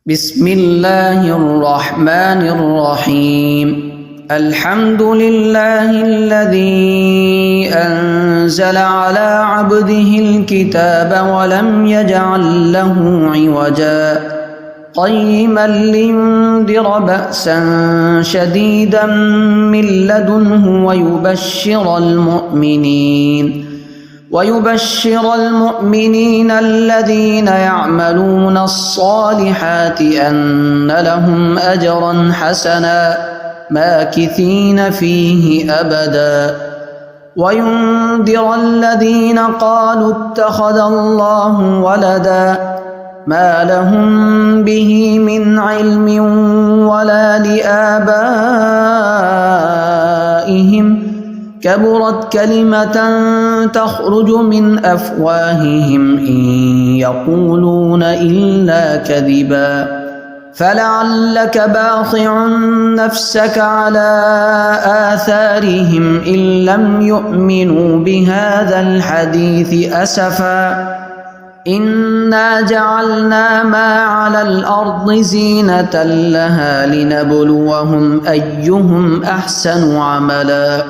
بسم الله الرحمن الرحيم. الحمد لله الذي أنزل على عبده الكتاب ولم يجعل له عوجا قيما لينذر بأسا شديدا من لدنه ويبشر المؤمنين الذين يعملون الصالحات أن لهم أجرا حسنا ماكثين فيه أبدا وينذر الذين قالوا اتخذ الله ولدا ما لهم به من علم ولا لآبائهم كبرت كلمة تخرج من أفواههم إن يقولون إلا كذبا فلعلك باخع نفسك على آثارهم إن لم يؤمنوا بهذا الحديث أسفا إنا جعلنا ما على الأرض زينة لها لنبلوهم أيهم أحسن عملا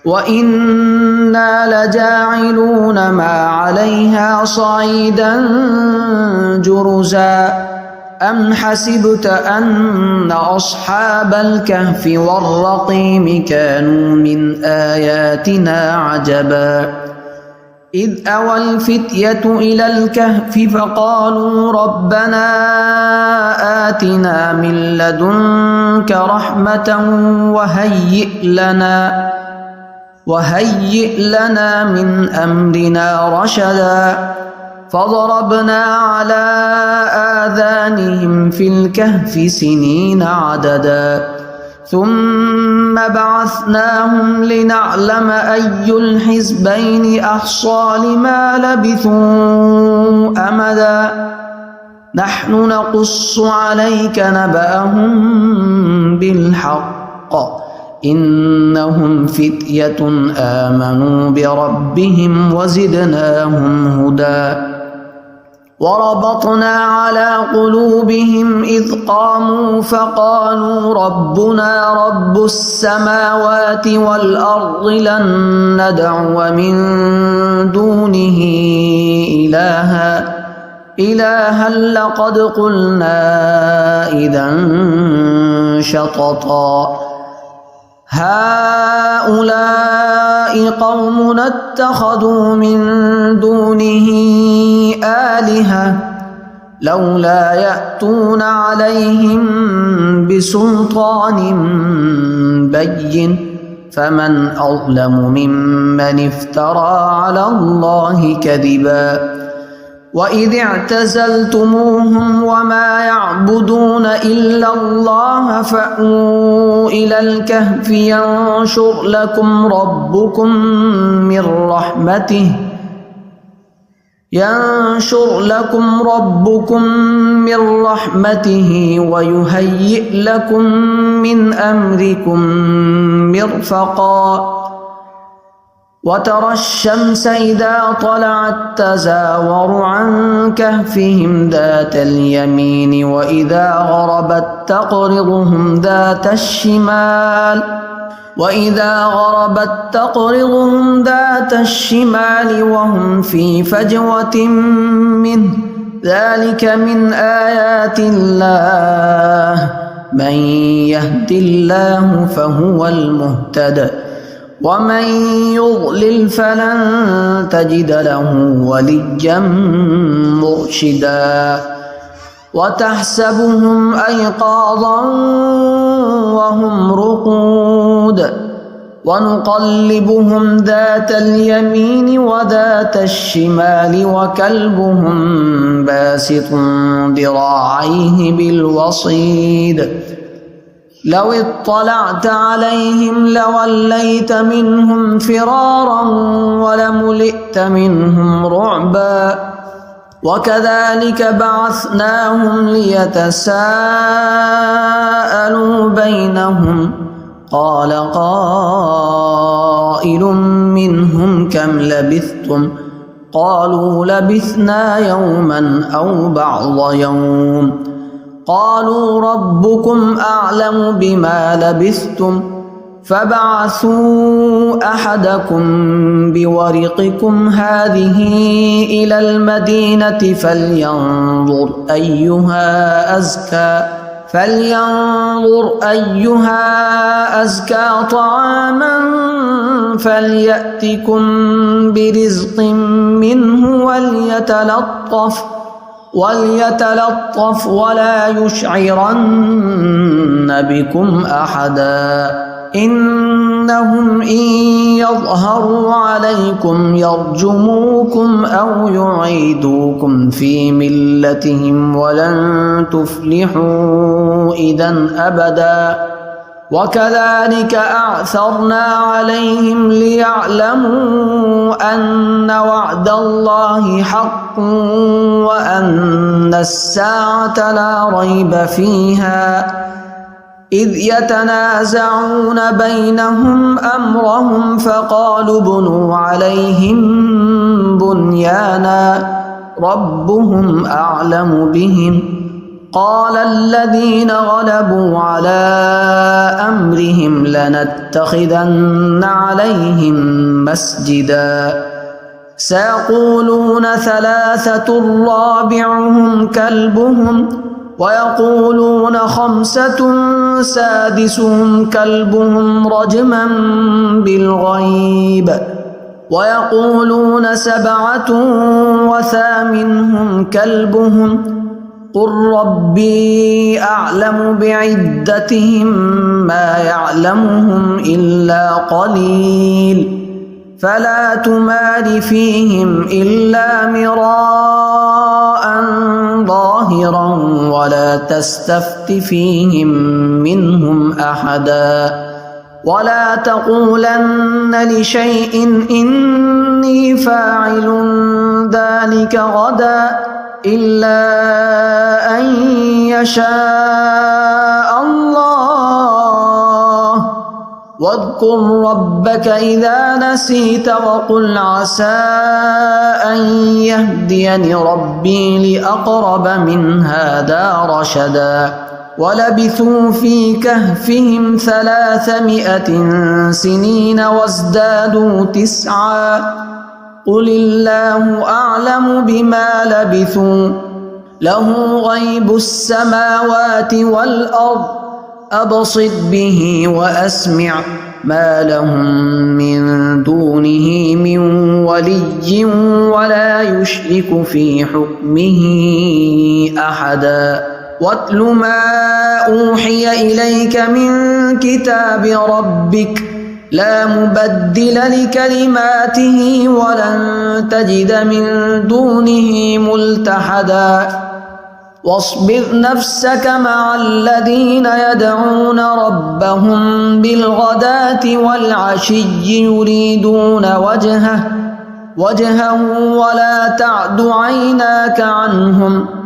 وإنا لجاعلون ما عليها صعيدا جرزا أم حسبت أن أصحاب الكهف والرقيم كانوا من آياتنا عجبا إذ أوى الفتية إلى الكهف فقالوا ربنا آتنا من لدنك رحمة وهيئ لنا من أمرنا رشدا فضربنا على آذانهم في الكهف سنين عددا ثم بعثناهم لنعلم أي الحزبين أحصى لما لبثوا أمدا نحن نقص عليك نبأهم بالحق إنهم فتية آمنوا بربهم وزدناهم هدى وربطنا على قلوبهم إذ قاموا فقالوا ربنا رب السماوات والأرض لن ندعو من دونه إلها لقد قلنا إذا شططا هؤلاء قومنا اتخذوا من دونه آلهة لولا يأتون عليهم بسلطان بين فمن أظلم ممن افترى على الله كذبا وإذ اعتزلتموهم وما يعبدون إلا الله فأووا إلى الكهف ينشر لكم ربكم من رحمته ويهيئ لكم من أمركم مرفقا وترى الشمس إذا طلعت تزاور عن كهفهم ذات اليمين وإذا غربت تقرضهم ذات الشمال وهم في فجوة منه ذلك من آيات الله من يهد الله فهو المهتد ومن يضلل فلن تجد له وليا مرشدا وتحسبهم أيقاظا وهم رقود ونقلبهم ذات اليمين وذات الشمال وكلبهم باسط ذراعيه بالوصيد لو اطلعت عليهم لوليت منهم فرارا ولملئت منهم رعبا وكذلك بعثناهم ليتساءلوا بينهم قال قائل منهم كم لبثتم قالوا لبثنا يوما أو بعض يوم قالوا ربكم أعلم بما لبثتم فابعثوا أحدكم بورقكم هذه إلى المدينة فلينظر أيها أزكى طعاما فليأتكم برزق منه وليتلطف ولا يشعرن بكم أحدا إنهم إن يظهروا عليكم يرجموكم أو يعيدوكم في ملتهم ولن تفلحوا إذا أبدا وكذلك أعثرنا عليهم ليعلموا أن وعد الله حق وأن الساعة لا ريب فيها إذ يتنازعون بينهم أمرهم فقالوا ابنوا عليهم بنيانا ربهم أعلم بهم قال الذين غلبوا على أمرهم لنتخذن عليهم مسجدا سيقولون ثلاثة رابعهم كلبهم ويقولون خمسة سادسهم كلبهم رجما بالغيب ويقولون سبعة وثامنهم كلبهم قل ربي أعلم بعدتهم ما يعلمهم إلا قليل فلا تمار فيهم إلا مراء ظاهرا ولا تستفت فيهم منهم أحدا ولا تقولن لشيء إني فاعل ذلك غدا إلا أن يشاء الله واذكر ربك إذا نسيت وقل عسى أن يهديني ربي لأقرب من هذا رشدا ولبثوا في كهفهم 300 سنين وازدادوا 9 قل الله أعلم بما لبثوا له غيب السماوات والأرض أبصر به وأسمع ما لهم من دونه من ولي ولا يشرك في حكمه أحدا واتل ما أوحي إليك من كتاب ربك لا مبدل لكلماته ولن تجد من دونه ملتحدا واصبر نفسك مع الذين يدعون ربهم بالغداة والعشي يريدون وجهه ولا تعد عيناك عنهم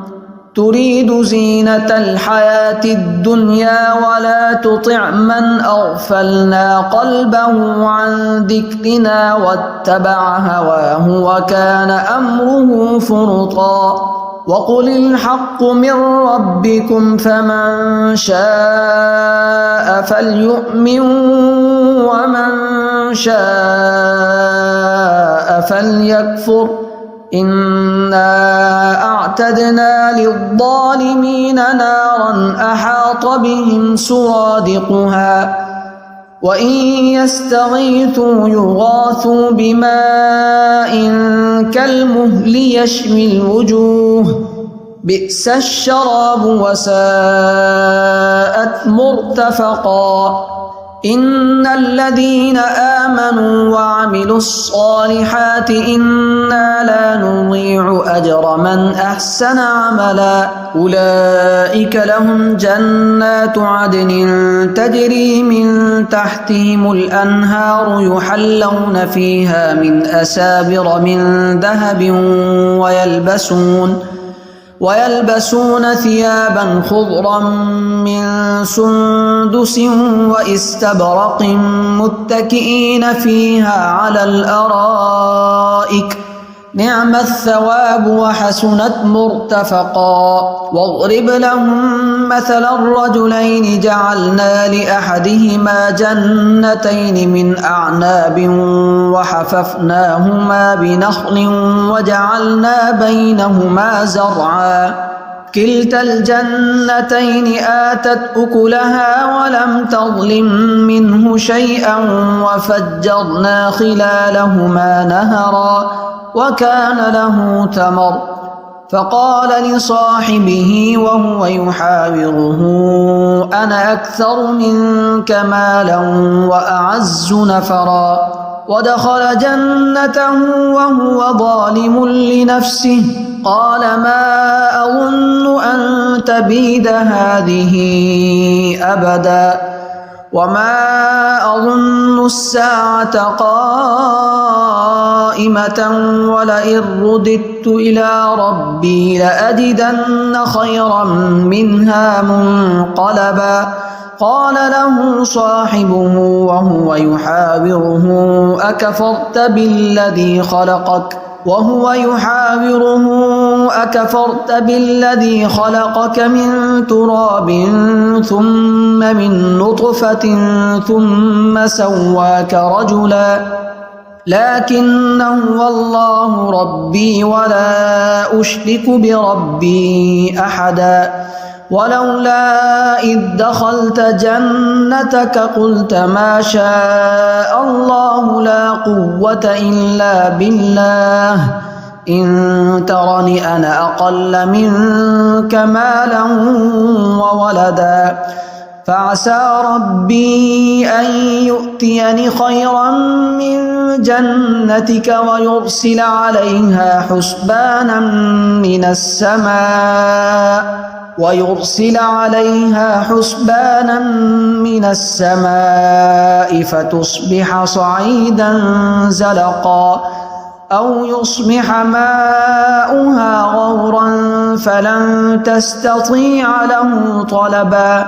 تريد زينة الحياة الدنيا ولا تطع من أغفلنا قلبه عن ذكرنا واتبع هواه وكان أمره فرطا وقل الحق من ربكم فمن شاء فليؤمن ومن شاء فليكفر إنا أعتدنا للظالمين نارا أحاط بهم سرادقها وإن يستغيثوا يغاثوا بماء كالمهل يشوي الوجوه بئس الشراب وساءت مرتفقا إن الذين آمنوا وعملوا الصالحات إنا لا نضيع أجر من أحسن عملا أولئك لهم جنات عدن تجري من تحتهم الأنهار يحلون فيها من أسابر من ذهب ويلبسون ثيابا خضرا من سندس وإستبرق متكئين فيها على الأرائك نعم الثواب وحسنت مرتفقا واضرب لهم مثل الرجلين جعلنا لأحدهما جنتين من أعناب وحففناهما بنخل وجعلنا بينهما زرعا كلتا الجنتين آتت أكلها ولم تظلم منه شيئا وفجرنا خلالهما نهرا وكان له ثمر فقال لصاحبه وهو يحاوره أنا أكثر منك مالا وأعز نفرا ودخل جنته وهو ظالم لنفسه قال ما أظن أن تبيد هذه أبدا وما أظن الساعة قائمة ولئن رددت إلى ربي لأجدن خيرا منها منقلبا قال له صاحبه وهو يحاوره أكفرت بالذي خلقك من تراب ثم من نطفة ثم سواك رجلا لكن هو الله ربي ولا أشرك بربي أحدا ولولا إذ دخلت جنتك قلت ما شاء الله لا قوة إلا بالله إن ترني أنا أقل منك مالا وولدا فعسى ربي أن يؤتيني خيرا من جنتك ويرسل عليها حسبانا من السماء فتصبح صعيدا زلقا أو يصبح ماؤها غورا فلن تستطيع له طلبا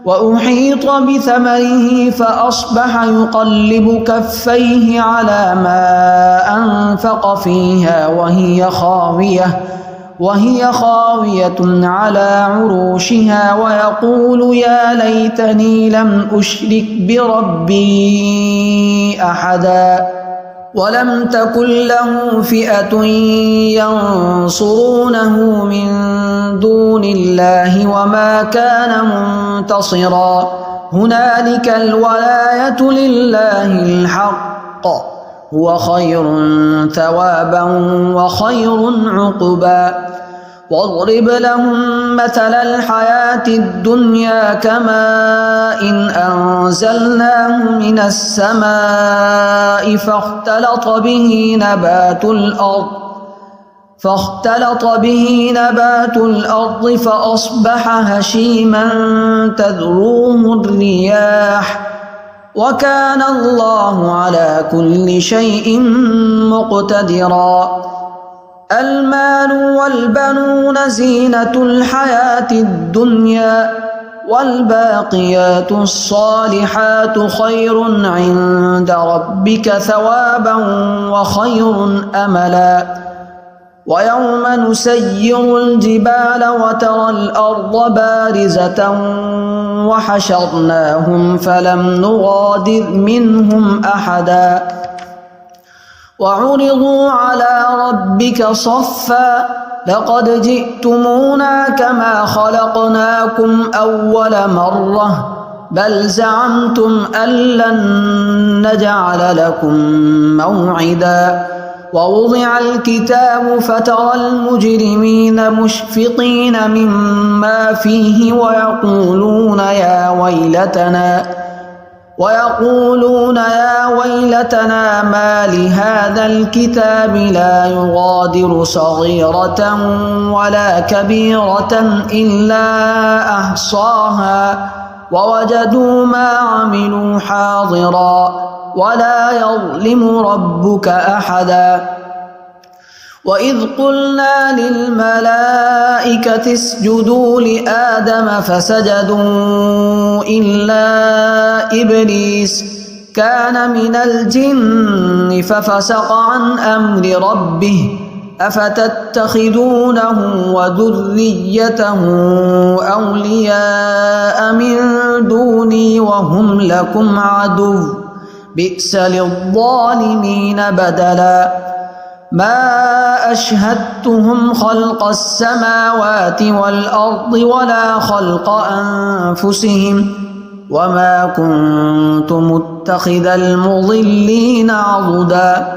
وأحيط بثمره فأصبح يقلب كفيه على ما أنفق فيها وهي خاوية على عروشها ويقول يا ليتني لم أشرك بربي أحدا ولم تكن له فئة ينصرونه من دون الله وما كان منتصرا هنالك الولاية لله الحق هو خير ثوابا وخير عقبا واضرب لهم مثل الحياة الدنيا كماء إن أنزلناه من السماء فاختلط به نبات الأرض فأصبح هشيما تذروه الرياح وكان الله على كل شيء مقتدرا المال والبنون زينة الحياة الدنيا والباقيات الصالحات خير عند ربك ثوابا وخير أملا ويوم نسير الجبال وترى الأرض بارزة وحشرناهم فلم نغادر منهم أحدا وعرضوا على ربك صفا لقد جئتمونا كما خلقناكم أول مرة بل زعمتم أن لن نجعل لكم موعدا ووضع الكتاب فترى المجرمين مشفقين مما فيه ويقولون يا ويلتنا ما لهذا الكتاب لا يغادر صغيرة ولا كبيرة إلا أحصاها ووجدوا ما عملوا حاضرا ولا يظلم ربك أحدا وإذ قلنا للملائكة اسجدوا لآدم فسجدوا إلا إبليس كان من الجن ففسق عن أمر ربه أفتتخذونه وذريته أولياء من دوني وهم لكم عدو بئس للظالمين بدلا ما أشهدتهم خلق السماوات والأرض ولا خلق أنفسهم وما كنت متخذ المضلين عضدا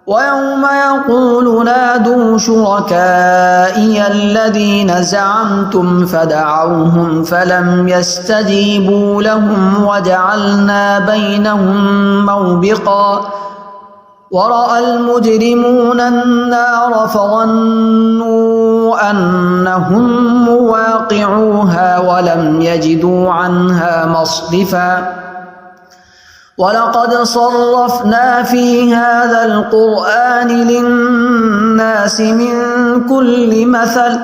ويوم يقول نادوا شركائي الذين زعمتم فدعوهم فلم يستجيبوا لهم وجعلنا بينهم موبقا ورأى المجرمون النار فظنوا أنهم مواقعوها ولم يجدوا عنها مصرفا ولقد صرفنا في هذا القرآن للناس من كل مثل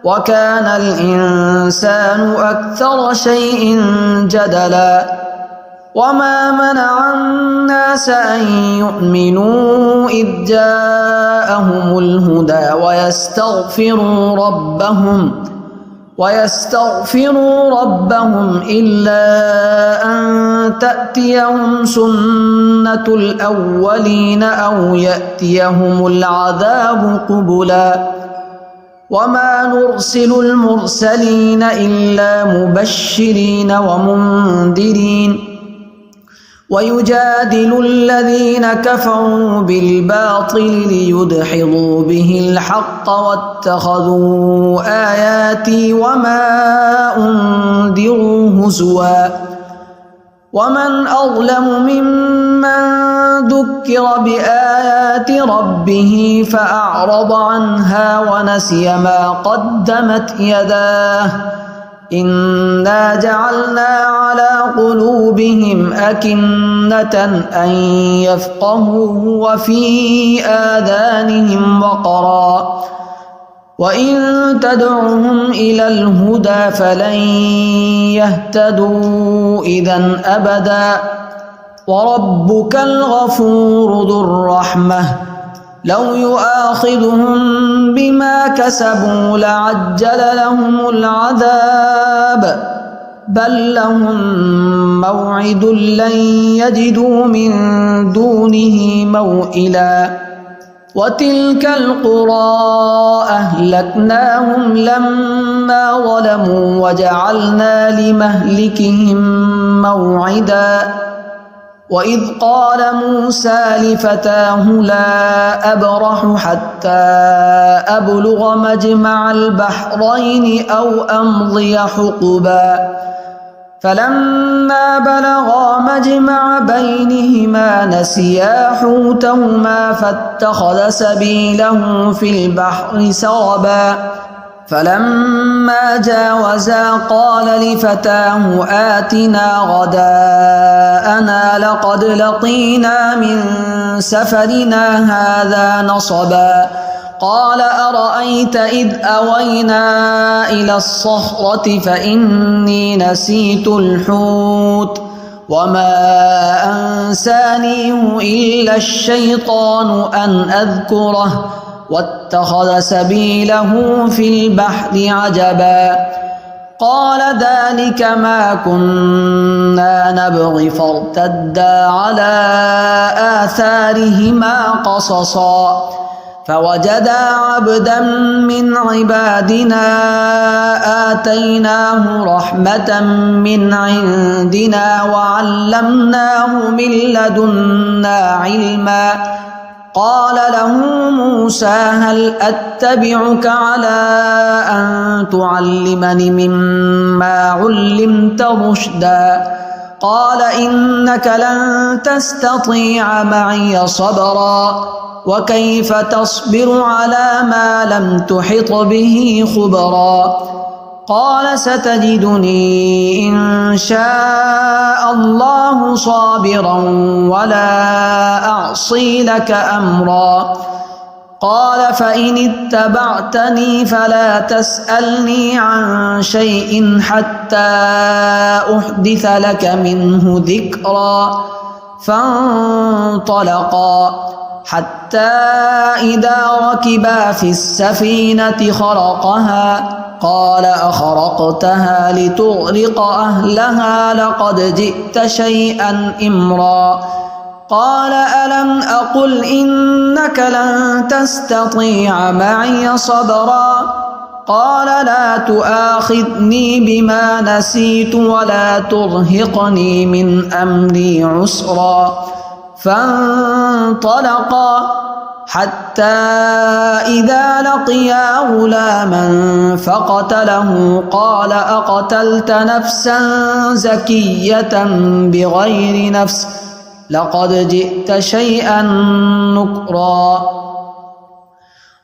وكان الإنسان أكثر شيء جدلا وما منع الناس أن يؤمنوا إذ جاءهم الهدى ويستغفروا ربهم إلا أن تأتيهم سنة الأولين أو يأتيهم العذاب قبلا وما نرسل المرسلين إلا مبشرين ومنذرين ويجادل الذين كفروا بالباطل ليدحضوا به الحق واتخذوا آياتي وما أنذروا هزوا ومن أظلم ممن ذكر بآيات ربه فأعرض عنها ونسي ما قدمت يداه إنا جعلنا على قلوبهم أكنة أن يفقهوه وفي آذانهم وقرا وإن تدعهم إلى الهدى فلن يهتدوا إذا أبدا وربك الغفور ذو الرحمة لو يؤاخذهم بما كسبوا لعجل لهم العذاب بل لهم موعد لن يجدوا من دونه موئلا وتلك القرى أهلكناهم لما ظلموا وجعلنا لمهلكهم موعدا وإذ قال موسى لفتاه لا أبرح حتى أبلغ مجمع البحرين أو أمضي حقبا فلما بلغا مجمع بينهما نسيا حوتهما فاتخذ سبيله في البحر سربا فلما جاوزا قال لفتاه آتنا غداءنا لقد لقينا من سفرنا هذا نصبا قال أرأيت إذ أوينا إلى الصخرة فإني نسيت الحوت وما أنسانيه إلا الشيطان أن أذكره واتخذ سبيله في البحر عجبا قال ذلك ما كنا نبغي فارتدا على آثارهما قصصا فوجدا عبدا من عبادنا آتيناه رحمة من عندنا وعلمناه من لدنا علما قال له موسى هل أتبعك على أن تعلمني مما علمت رشدا قال إنك لن تستطيع معي صبرا وكيف تصبر على ما لم تحط به خبرا قال ستجدني إن شاء الله صابرا ولا أعصي لك أمرا قال فإن اتبعتني فلا تسألني عن شيء حتى أحدث لك منه ذكرا فانطلقا حتى إذا ركبا في السفينة خرقها قال أخرقتها لتغرق أهلها لقد جئت شيئا إمرا قال ألم أقل إنك لن تستطيع معي صبرا قال لا تؤاخذني بما نسيت ولا ترهقني من أمري عسرا فانطلقا حتى إذا لقيا غلاما فقتله قال أقتلت نفسا زكية بغير نفس لقد جئت شيئا نكرا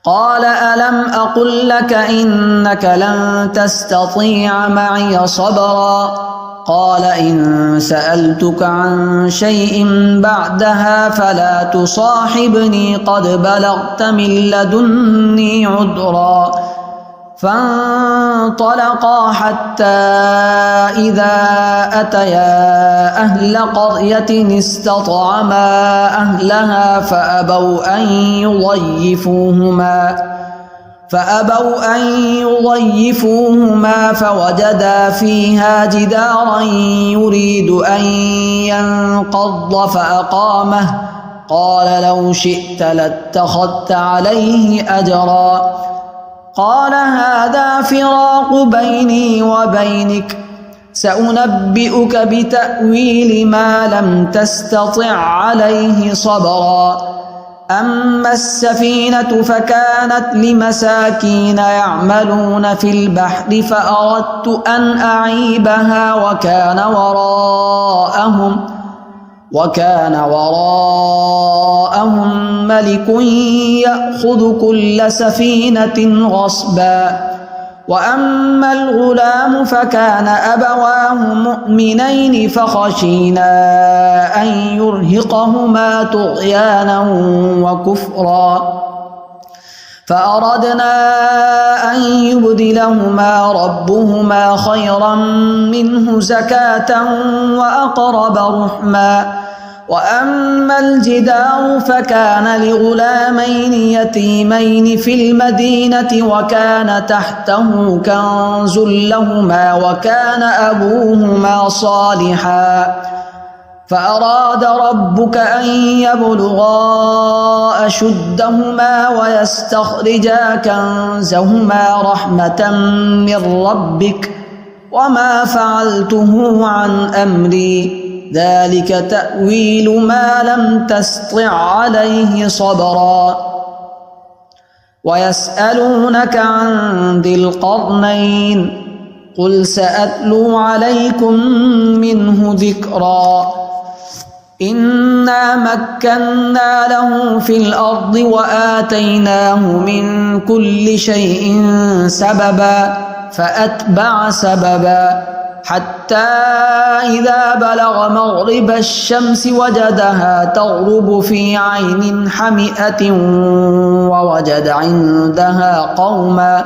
قال ألم أقل لك إنك لن تستطيع معي صبرا قال إن سألتك عن شيء بعدها فلا تصاحبني قد بلغت من لدني عذرا فانطلقا حتى إذا أتيا أهل قرية استطعما أهلها فأبوا أن يضيفوهما فوجدا فيها جدارا يريد أن ينقض فأقامه قال لو شئت لاتخذت عليه أجرا قال هذا فراق بيني وبينك سأنبئك بتأويل ما لم تستطع عليه صبرا أما السفينة فكانت لمساكين يعملون في البحر فأردت أن أعيبها وكان وراءهم ملك يأخذ كل سفينة غصبا وأما الغلام فكان أبواه مؤمنين فخشينا أن يرهقهما طغيانا وكفرا فأردنا أن يبدلهما ربهما خيرا منه زكاة وأقرب رحما وأما الجدار فكان لغلامين يتيمين في المدينة وكان تحته كنز لهما وكان أبوهما صالحا فأراد ربك أن يبلغا أشدهما ويستخرجا كنزهما رحمة من ربك وما فعلته عن أمري ذلك تأويل ما لم تسطع عليه صبرا ويسألونك عن ذي القرنين قل سأتلو عليكم منه ذكرا إنا مكنا له في الأرض وآتيناه من كل شيء سببا فأتبع سببا حتى إذا بلغ مغرب الشمس وجدها تغرب في عين حمئة ووجد عندها قوما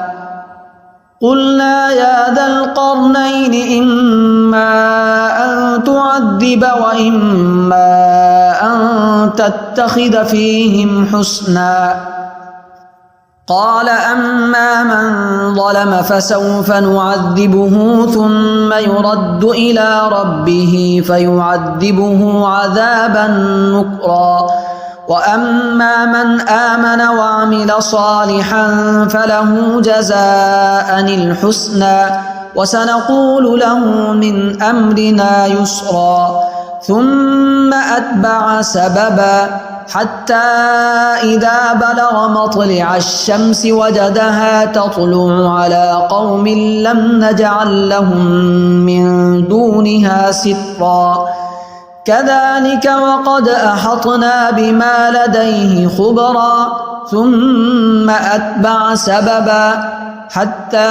قلنا يا ذا القرنين إما أن تعذب وإما أن تتخذ فيهم حسنا قال أما من ظلم فسوف نعذبه ثم يرد إلى ربه فيعذبه عذابا نكرا وأما من آمن وعمل صالحا فله جزاء الحسنى وسنقول له من أمرنا يسرا ثم أتبع سببا حتى إذا بلغ مطلع الشمس وجدها تطلع على قوم لم نجعل لهم من دونها سترا كذلك وقد أحطنا بما لديه خبرا ثم أتبع سببا حتى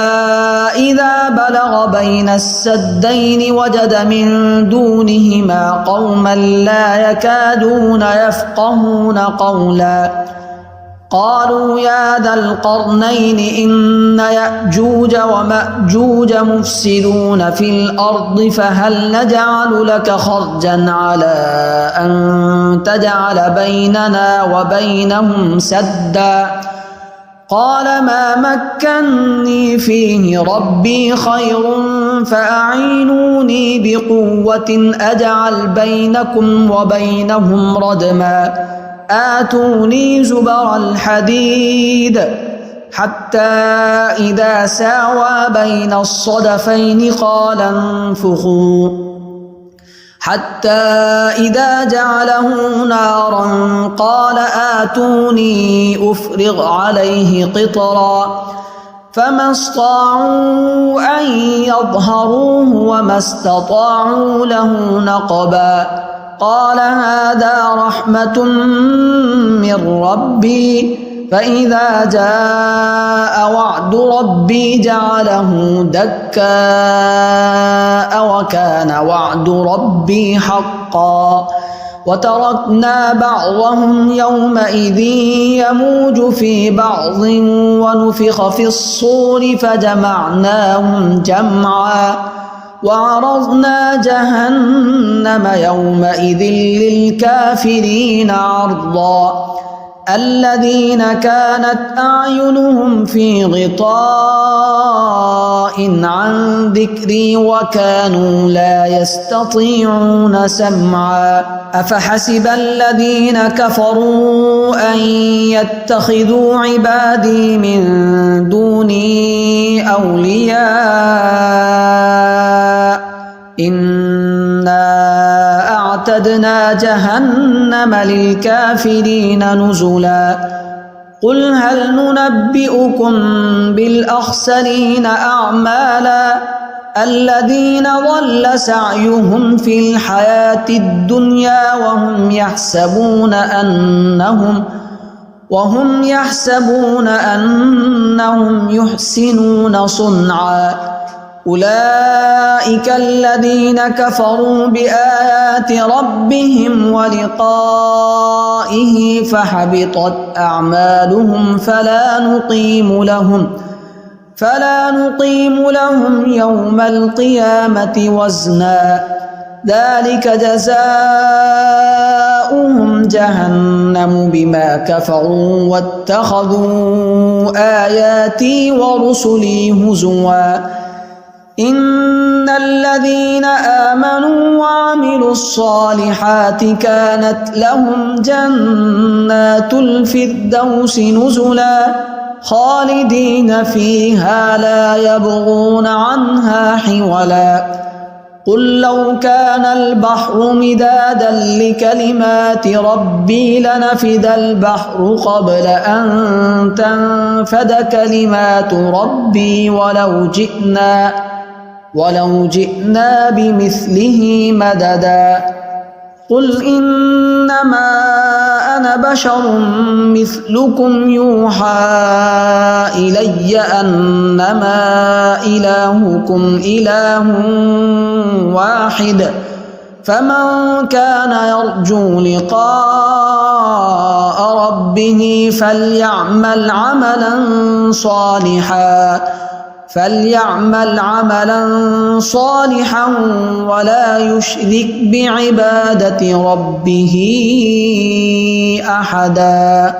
إذا بلغ بين السدين وجد من دونهما قوما لا يكادون يفقهون قولا قالوا يا ذا القرنين إن يأجوج ومأجوج مفسدون في الأرض فهل نجعل لك خرجا على أن تجعل بيننا وبينهم سدا قال ما مكني فيه ربي خير فأعينوني بقوة أجعل بينكم وبينهم ردما آتوني زبر الحديد حتى إذا ساوى بين الصدفين قال انفخوا حتى إذا جعله نارا قال آتوني أفرغ عليه قطرا فما استطاعوا أن يظهروه وما استطاعوا له نقبا قال هذا رحمة من ربي فإذا جاء وعد ربي جعله دكاء وكان وعد ربي حقا وتركنا بعضهم يومئذ يموج في بعض ونفخ في الصور فجمعناهم جمعا وعرضنا جهنم يومئذ للكافرين عرضا الذين كانت أعينهم في غطاء عن ذكري وكانوا لا يستطيعون سمعا أفحسب الذين كفروا أن يتخذوا عبادي من دوني أولياء إنا أعتدنا جهنم للكافرين نزلا قل هل ننبئكم بالأخسرين أعمالا الذين ضل سعيهم في الحياة الدنيا وهم يحسبون أنهم يحسنون صنعا أولئك الذين كفروا بآيات ربهم ولقائه فحبطت أعمالهم فلا نقيم لهم يوم القيامة وزنا ذلك جزاؤهم جهنم بما كفروا واتخذوا آياتي ورسلي هزوا إن الذين آمنوا وعملوا الصالحات كانت لهم جنات الفردوس نزلا خالدين فيها لا يبغون عنها حولا قل لو كان البحر مدادا لكلمات ربي لنفد البحر قبل أن تنفد كلمات ربي ولو جئنا بمثله مددا قل إنما أنا بشر مثلكم يوحى إلي أنما إلهكم إله واحد فمن كان يرجو لقاء ربه فليعمل عملا صالحا ولا يشرك بعبادة ربه أحدا.